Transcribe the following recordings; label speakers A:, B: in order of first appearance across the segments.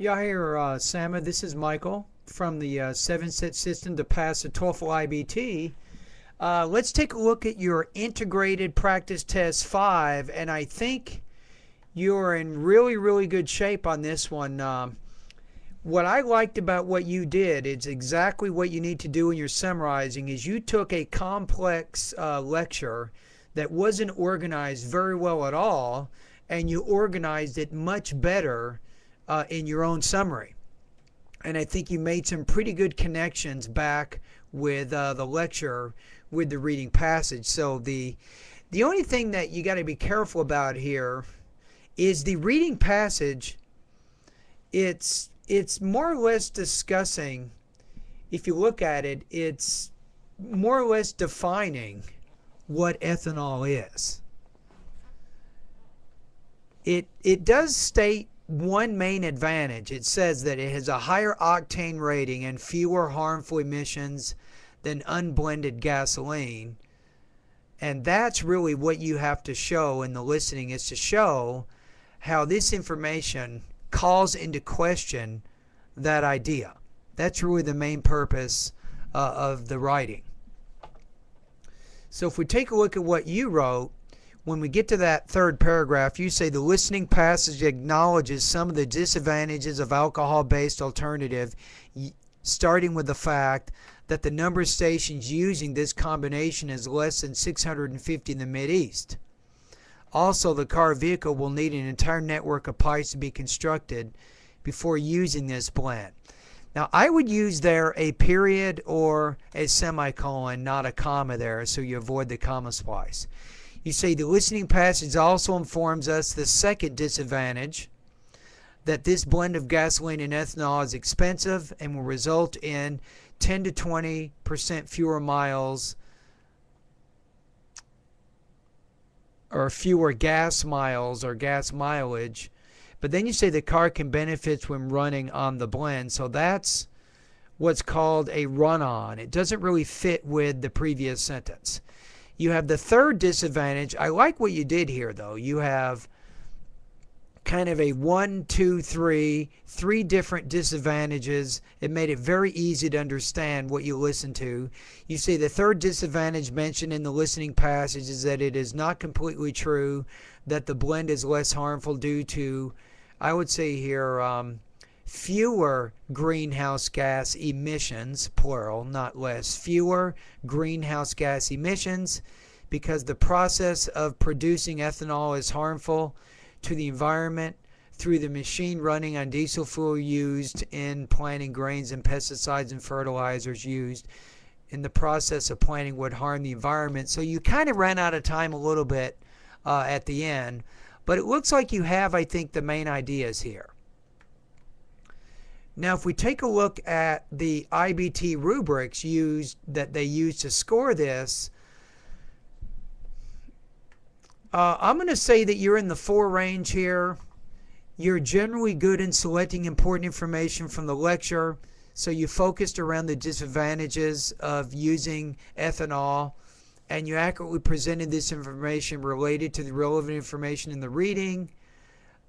A: Yeah, here, Samah. This is Michael from the 7-set system to pass the TOEFL IBT. Let's take a look at your integrated practice test 5, and I think you're in really, really good shape on this one. What I liked about what you did, it's exactly what you need to do when you're summarizing, is you took a complex lecture that wasn't organized very well at all, and you organized it much better in your own summary. And I think you made some pretty good connections back with the lecture with the reading passage. So the only thing that you got to be careful about here is the reading passage. It's more or less discussing, if you look at it, it's more or less defining what ethanol is. It does state one main advantage. It says that it has a higher octane rating and fewer harmful emissions than unblended gasoline. And that's really what you have to show in the listening, is to show how this information calls into question that idea. That's really the main purpose of the writing. So if we take a look at what you wrote, when we get to that third paragraph, you say the listening passage acknowledges some of the disadvantages of alcohol-based alternative, starting with the fact that the number of stations using this combination is less than 650 in the Mideast. Also, the car vehicle will need an entire network of pipes to be constructed before using this blend. Now, I would use there a period or a semicolon, not a comma there, so you avoid the comma splice. You say the listening passage also informs us the second disadvantage, that this blend of gasoline and ethanol is expensive and will result in 10 to 20% fewer miles or fewer gas miles or gas mileage. But then you say the car can benefit when running on the blend. So that's what's called a run-on. It doesn't really fit with the previous sentence. You have the third disadvantage. I like what you did here, though. You have kind of a 1, 2, 3, 3 different disadvantages. It made it very easy to understand what you listened to. You say the third disadvantage mentioned in the listening passage is that it is not completely true that the blend is less harmful due to, I would say here, fewer greenhouse gas emissions, plural, not less, fewer greenhouse gas emissions, because the process of producing ethanol is harmful to the environment through the machine running on diesel fuel used in planting grains, and pesticides and fertilizers used in the process of planting would harm the environment. So you kind of ran out of time a little bit at the end, but it looks like you have, I think, the main ideas here. Now, if we take a look at the IBT rubrics that they use to score this, I'm going to say that you're in the 4 range here. You're generally good in selecting important information from the lecture, so you focused around the disadvantages of using ethanol, and you accurately presented this information related to the relevant information in the reading.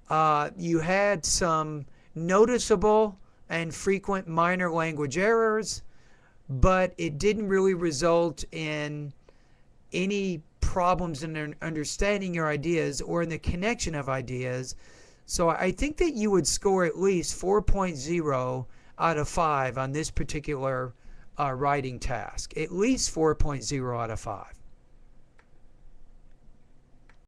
A: You had some noticeable and frequent minor language errors, but it didn't really result in any problems in understanding your ideas or in the connection of ideas. So I think that you would score at least 4.0 out of 5 on this particular writing task. At least 4.0 out of 5.